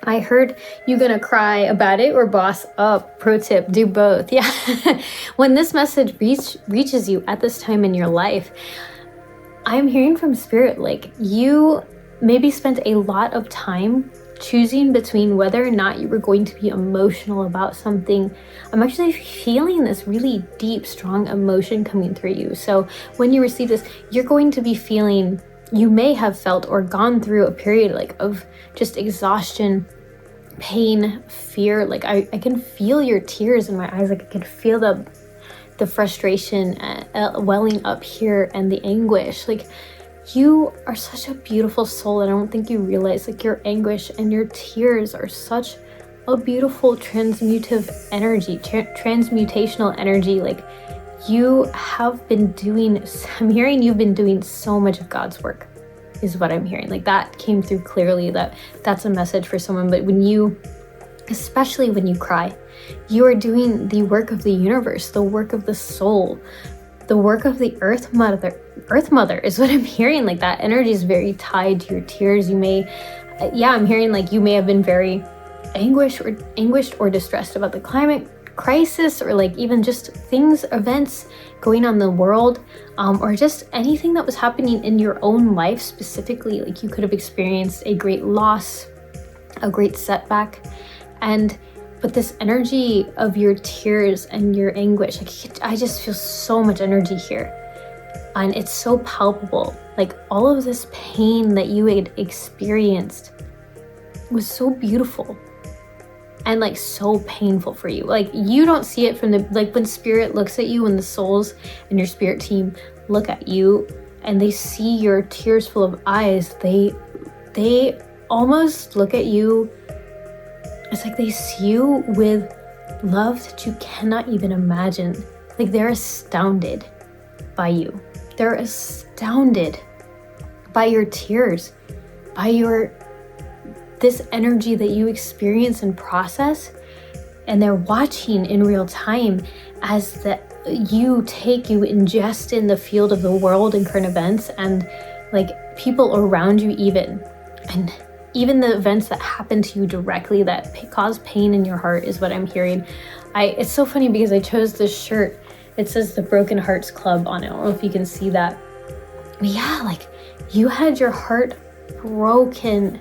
I heard you gonna cry about it or boss up. Pro tip, do both. Yeah. When this message reaches you at this time in your life, I'm hearing from spirit, like you maybe spent a lot of time choosing between whether or not you were going to be emotional about something. I'm actually feeling this really deep, strong emotion coming through you. So when you receive this, you're going to be feeling, you may have felt or gone through a period like of just exhaustion, pain, fear. Like I can feel your tears in my eyes. Like I can feel the frustration welling up here and the anguish. Like you are such a beautiful soul, and I don't think you realize like your anguish and your tears are such a beautiful transmutative energy, transmutational energy. Like you have been doing, I'm hearing you've been doing so much of God's work is what I'm hearing. Like that came through clearly, that's a message for someone. But when you, especially when you cry, you are doing the work of the universe, the work of the soul, the work of the earth mother is what I'm hearing. Like that energy is very tied to your tears. You may, I'm hearing like you may have been very anguished or distressed about the climate crisis, or like even just events going on in the world, or just anything that was happening in your own life specifically. Like you could have experienced a great loss, a great setback, but this energy of your tears and your anguish, like I just feel so much energy here. And it's so palpable. Like all of this pain that you had experienced was so beautiful and like so painful for you. Like you don't see it from like when spirit looks at you, when the souls and your spirit team look at you and they see your tears full of eyes, they almost look at you. It's like they see you with love that you cannot even imagine. Like they're astounded by you. They're astounded by your tears, by this energy that you experience and process. And they're watching in real time as you ingest in the field of the world and current events, and like people around you even the events that happen to you directly that cause pain in your heart is what I'm hearing. It's so funny because I chose this shirt. It says the Broken Hearts Club on it. I don't know if you can see that. But yeah, like you had your heart broken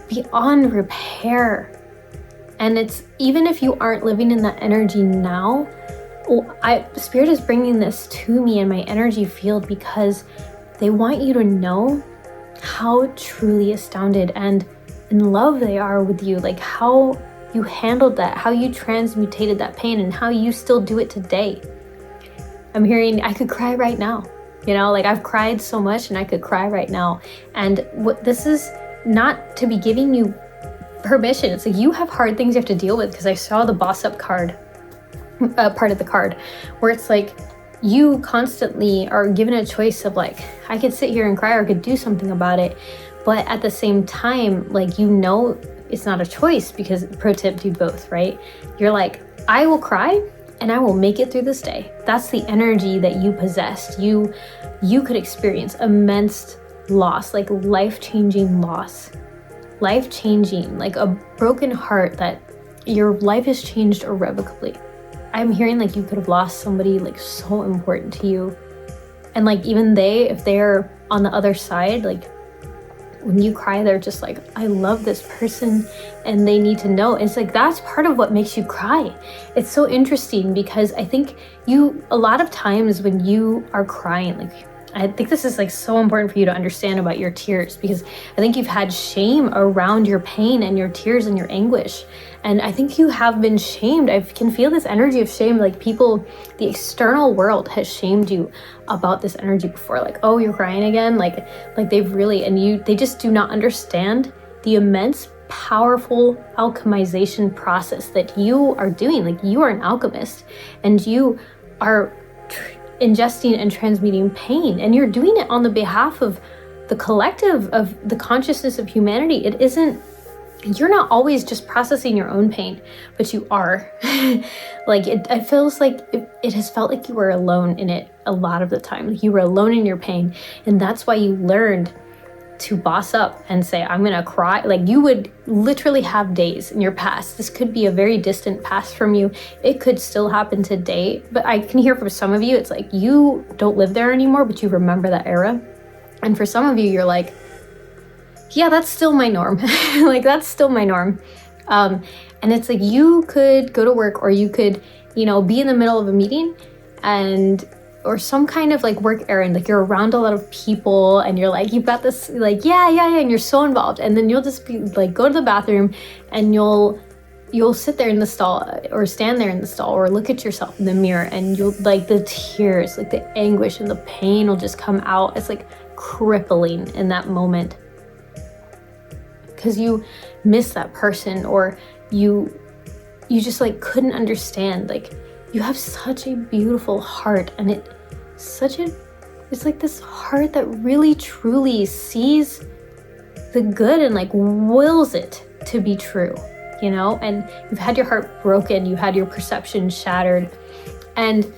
beyond repair. And it's, even if you aren't living in that energy now, Spirit is bringing this to me in my energy field because they want you to know how truly astounded and in love they are with you, like how you handled that, how you transmutated that pain, and how you still do it today. I'm hearing I could cry right now, like I've cried so much and I could cry right now. And this is not to be giving you permission. It's like you have hard things you have to deal with, because I saw the boss up card, part of the card, where it's like you constantly are given a choice of like, I could sit here and cry or I could do something about it. But at the same time, like, it's not a choice, because pro tip, do both, right? You're like, I will cry and I will make it through this day. That's the energy that you possessed. You could experience immense loss, like life-changing loss, life-changing, like a broken heart that your life has changed irrevocably. I'm hearing like you could have lost somebody like so important to you. And like even if they're on the other side, like when you cry, they're just like, I love this person and they need to know. It's like, that's part of what makes you cry. It's so interesting because I think a lot of times when you are crying, like, I think this is like so important for you to understand about your tears, because I think you've had shame around your pain and your tears and your anguish. And I think you have been shamed. I can feel this energy of shame. Like people, the external world has shamed you about this energy before. Like, oh, you're crying again. Like they've really, and they just do not understand the immense, powerful alchemization process that you are doing. Like you are an alchemist and you are ingesting and transmuting pain, and you're doing it on the behalf of the collective, of the consciousness of humanity. You're not always just processing your own pain, but you are. Like it feels like it has felt like you were alone in it a lot of the time. Like you were alone in your pain, and that's why you learned to boss up and say, I'm gonna cry. Like, you would literally have days in your past. This could be a very distant past from you. It could still happen today, but I can hear from some of you, it's like you don't live there anymore, but you remember that era. And for some of you, you're like, yeah, that's still my norm. Like, that's still my norm. And it's like, you could go to work, or you could, be in the middle of a meeting or some kind of like work errand, like you're around a lot of people and you're like, you've got this, like, yeah, and you're so involved. And then you'll just be like, go to the bathroom and you'll sit there in the stall, or stand there in the stall, or look at yourself in the mirror, and you'll, like, the tears, like the anguish and the pain will just come out. It's like crippling in that moment, because you miss that person, or you just like couldn't understand. Like, you have such a beautiful heart, and it's like this heart that really truly sees the good and like wills it to be true, and you've had your heart broken, you had your perception shattered, and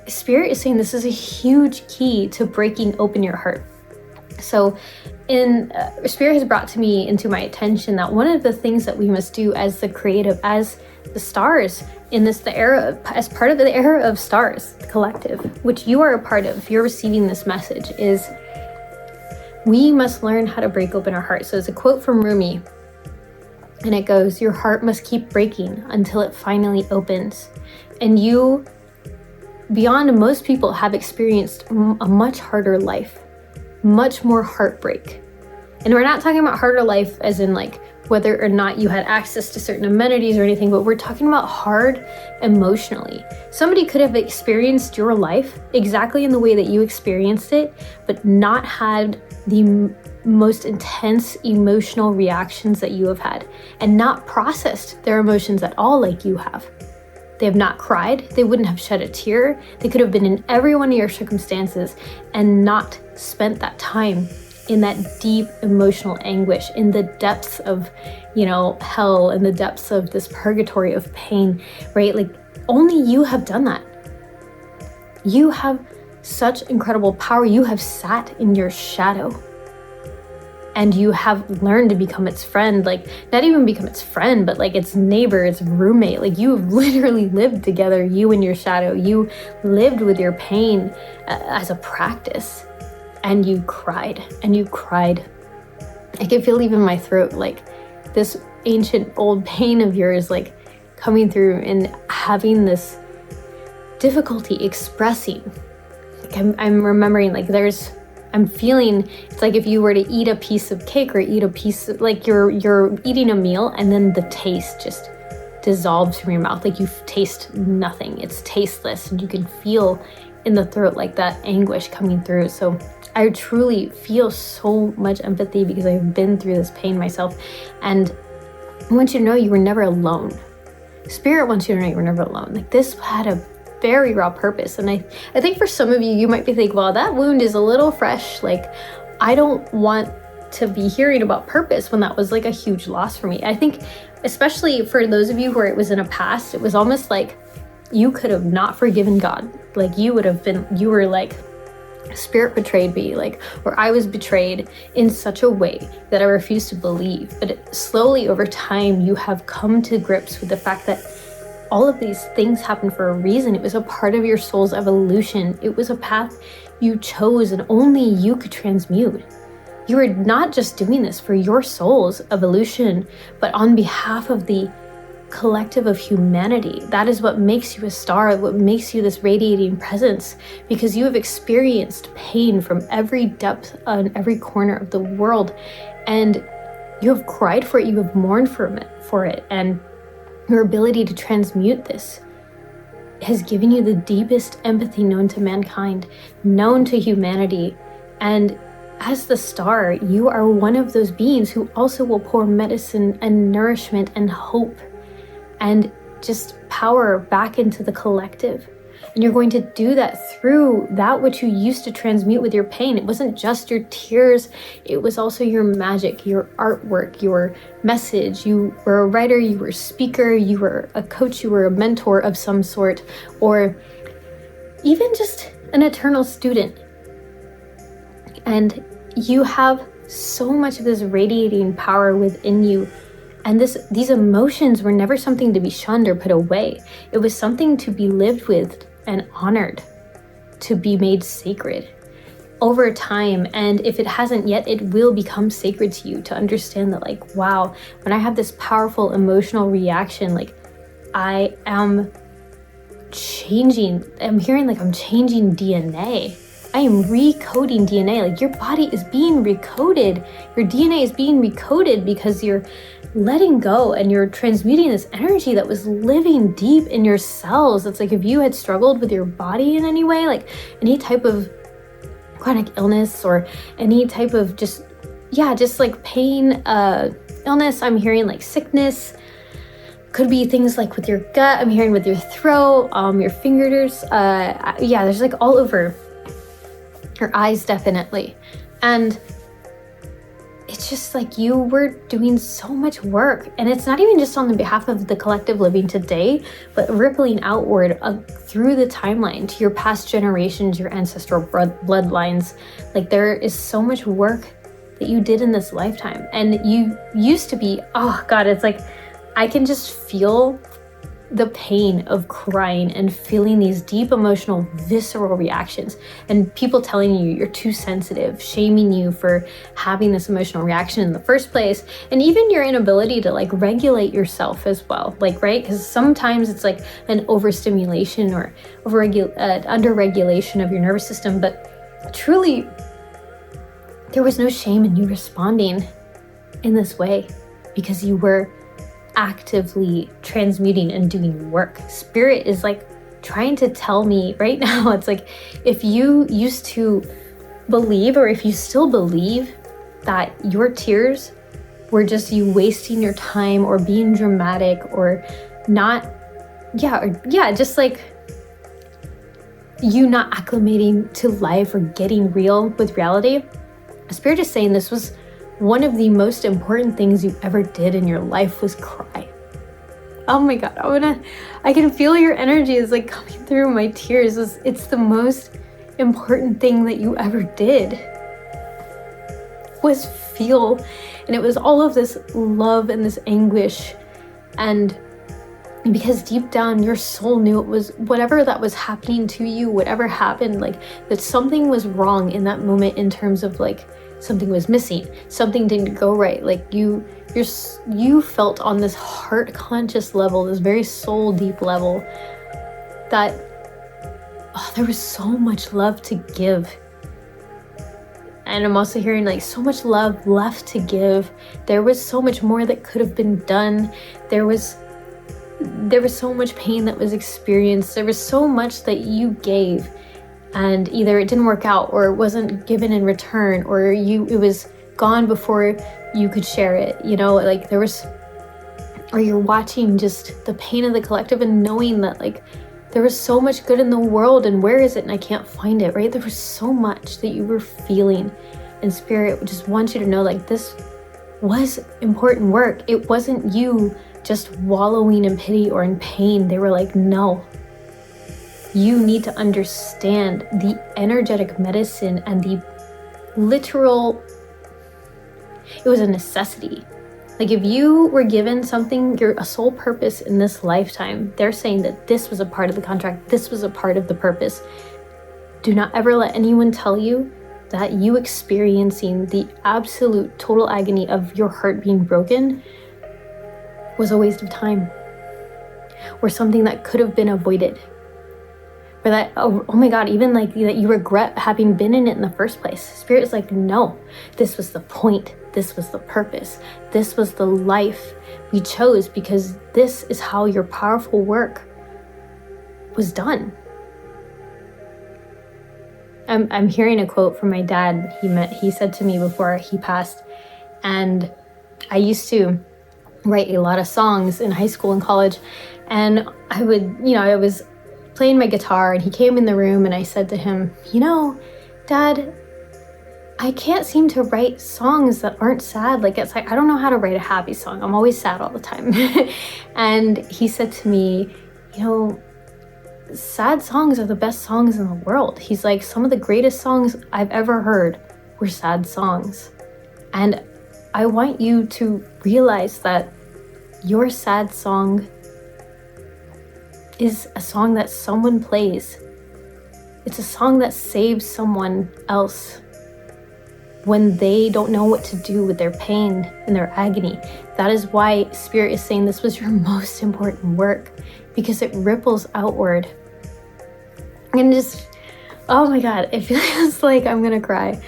Spirit is saying this is a huge key to breaking open your heart. So Spirit has brought to me into my attention that one of the things that we must do as the creative, as the stars in as part of the era of stars, the collective, which you are a part of, you're receiving this message, is we must learn how to break open our heart. So it's a quote from Rumi, and it goes, your heart must keep breaking until it finally opens. And you, beyond most people, have experienced a much harder life, much more heartbreak. And we're not talking about harder life as in like whether or not you had access to certain amenities or anything, but we're talking about hard emotionally. Somebody could have experienced your life exactly in the way that you experienced it, but not had the most intense emotional reactions that you have had, and not processed their emotions at all like you have. They have not cried, they wouldn't have shed a tear, they could have been in every one of your circumstances and not spent that time in that deep emotional anguish, in the depths of, hell, in the depths of this purgatory of pain, right? Like, only you have done that. You have such incredible power. You have sat in your shadow, and you have learned to become its friend, like not even become its friend, but like its neighbor, its roommate. Like, you've literally lived together, you and your shadow. You lived with your pain as a practice, and you cried and you cried. I can feel even my throat, like this ancient old pain of yours, like coming through and having this difficulty expressing. Like, I'm remembering, like, I'm feeling, it's like if you were to eat a piece of cake, or eat a piece of, like, you're eating a meal, and then the taste just dissolves from your mouth. Like, you taste nothing. It's tasteless, and you can feel in the throat like that anguish coming through. So I truly feel so much empathy, because I've been through this pain myself. And I want you to know you were never alone. Spirit wants you to know you were never alone. Like, this had a very raw purpose. And I think for some of you, you might be thinking, well, that wound is a little fresh. Like, I don't want to be hearing about purpose when that was like a huge loss for me. I think especially for those of you where it was in a past, it was almost like you could have not forgiven God. Like, you were like, Spirit betrayed me, like, or I was betrayed in such a way that I refuse to believe. But slowly over time, you have come to grips with the fact that all of these things happen for a reason. It was a part of your soul's evolution. It was a path you chose, and only you could transmute. You are not just doing this for your soul's evolution, but on behalf of the collective of humanity. That is what makes you a star, what makes you this radiating presence, because you have experienced pain from every depth and every corner of the world, and you have cried for it, you have mourned for it, and your ability to transmute this has given you the deepest empathy known to mankind, known to humanity. And as the star, you are one of those beings who also will pour medicine and nourishment and hope and just power back into the collective. And you're going to do that through that which you used to transmute with your pain. It wasn't just your tears, it was also your magic, your artwork, your message. You were a writer, you were a speaker, you were a coach, you were a mentor of some sort, or even just an eternal student. And you have so much of this radiating power within you. And these emotions were never something to be shunned or put away. It was something to be lived with and honored, to be made sacred over time. And if it hasn't yet, it will become sacred to you, to understand that, like, wow, when I have this powerful emotional reaction, like, I am changing. I'm hearing like I'm changing DNA. I am recoding DNA. Like, your body is being recoded. Your DNA is being recoded because you're letting go and you're transmuting this energy that was living deep in your cells. It's like if you had struggled with your body in any way, like any type of chronic illness or any type of just like pain, illness. I'm hearing like sickness. Could be things like with your gut. I'm hearing with your throat, your fingers. There's like all over. Your eyes, definitely. And it's just like you were doing so much work. And it's not even just on the behalf of the collective living today, but rippling outward through the timeline to your past generations, your ancestral bloodlines. Like, there is so much work that you did in this lifetime. And you used to be, oh God, it's like, I can just feel the pain of crying and feeling these deep emotional visceral reactions, and people telling you you're too sensitive, shaming you for having this emotional reaction in the first place, and even your inability to like regulate yourself as well, like, right? Because sometimes it's like an overstimulation or under-regulation of your nervous system, but truly there was no shame in you responding in this way because you were actively transmuting and doing work. Spirit is like trying to tell me right now, it's like, if you used to believe, or if you still believe, that your tears were just you wasting your time or being dramatic or not, just like you not acclimating to life or getting real with reality. Spirit is saying this was one of the most important things you ever did in your life was cry. Oh my God, I can feel your energy is like coming through my tears. It's the most important thing that you ever did was feel. And it was all of this love and this anguish. And because deep down your soul knew it was whatever that was happening to you, whatever happened, like that something was wrong in that moment in terms of like, something was missing, something didn't go right. Like you felt on this heart conscious level, this very soul deep level, that there was so much love to give. And I'm also hearing like so much love left to give. There was so much more that could have been done. There was so much pain that was experienced. There was so much that you gave, and either it didn't work out, or it wasn't given in return, or it was gone before you could share it, like or you're watching just the pain of the collective and knowing that like there was so much good in the world, and where is it, and I can't find it, right? There was so much that you were feeling, and Spirit just wants you to know, like, this was important work. It wasn't you just wallowing in pity or in pain. They were like, no, you need to understand the energetic medicine and the literal, it was a necessity. Like, if you were given something, a sole purpose in this lifetime, they're saying that this was a part of the contract, this was a part of the purpose. Do not ever let anyone tell you that you experiencing the absolute total agony of your heart being broken was a waste of time, or something that could have been avoided. Or that, oh my God, even like that you regret having been in it in the first place. Spirit is like, no, this was the point. This was the purpose. This was the life we chose, because this is how your powerful work was done. I'm hearing a quote from my dad. He said to me before he passed, and I used to write a lot of songs in high school and college, and I was playing my guitar, and he came in the room, and I said to him, Dad, I can't seem to write songs that aren't sad. Like, it's like, I don't know how to write a happy song. I'm always sad all the time. And he said to me, sad songs are the best songs in the world. He's like, some of the greatest songs I've ever heard were sad songs. And I want you to realize that your sad song is a song that someone plays. It's a song that saves someone else when they don't know what to do with their pain and their agony. That is why Spirit is saying this was your most important work, because it ripples outward. And just, oh my God, it feels like I'm gonna cry.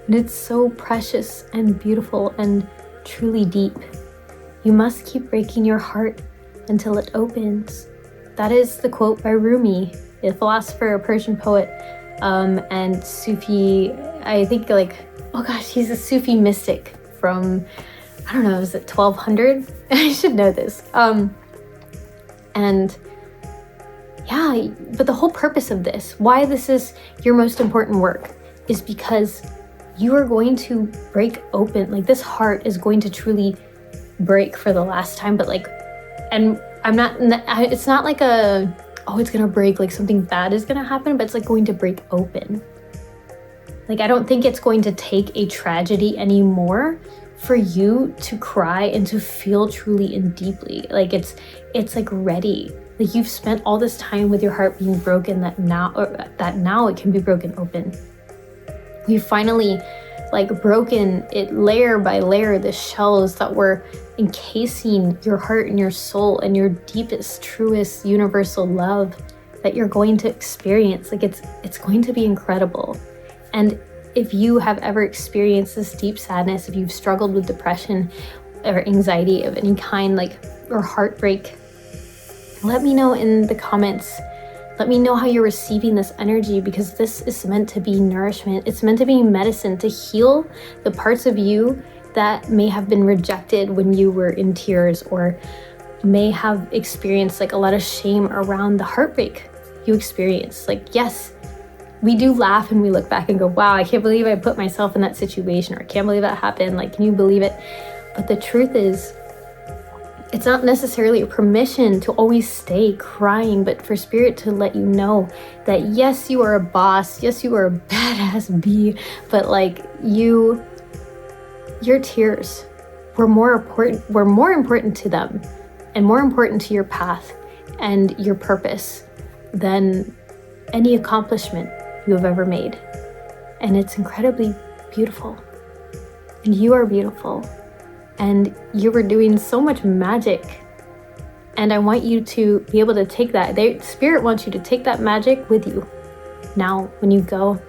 And it's so precious and beautiful and truly deep. You must keep breaking your heart until it opens. That is the quote by Rumi, a philosopher, a Persian poet, and Sufi, I think oh gosh, he's a Sufi mystic from, I don't know, is it 1200? I should know this. And yeah, but the whole purpose of this, why this is your most important work, is because you are going to break open, this heart is going to truly break for the last time, but and it's not like it's gonna break, something bad is gonna happen, but it's going to break open. I don't think it's going to take a tragedy anymore for you to cry and to feel truly and deeply. It's ready. You've spent all this time with your heart being broken that now it can be broken open. You've finally broken it layer by layer, the shells that were encasing your heart and your soul and your deepest, truest, universal love that you're going to experience. It's going to be incredible. And if you have ever experienced this deep sadness, if you've struggled with depression or anxiety of any kind, or heartbreak, let me know in the comments. Let me know how you're receiving this energy, because this is meant to be nourishment. It's meant to be medicine to heal the parts of you that may have been rejected when you were in tears, or may have experienced a lot of shame around the heartbreak you experienced. Yes, we do laugh and we look back and go, wow, I can't believe I put myself in that situation, or I can't believe that happened. Can you believe it? But the truth is, it's not necessarily a permission to always stay crying, but for Spirit to let you know that yes, you are a boss, yes, you are a badass bee, but your tears were more important to them, and more important to your path and your purpose than any accomplishment you have ever made. And it's incredibly beautiful. And you are beautiful. And you were doing so much magic. And I want you to be able to take that. Spirit wants you to take that magic with you now when you go,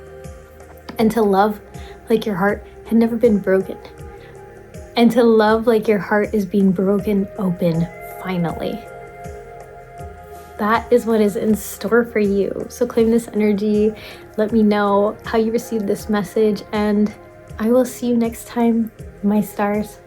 and to love like your heart had never been broken. And to love like your heart is being broken open finally. That is what is in store for you. So claim this energy. Let me know how you received this message, and I will see you next time, my stars.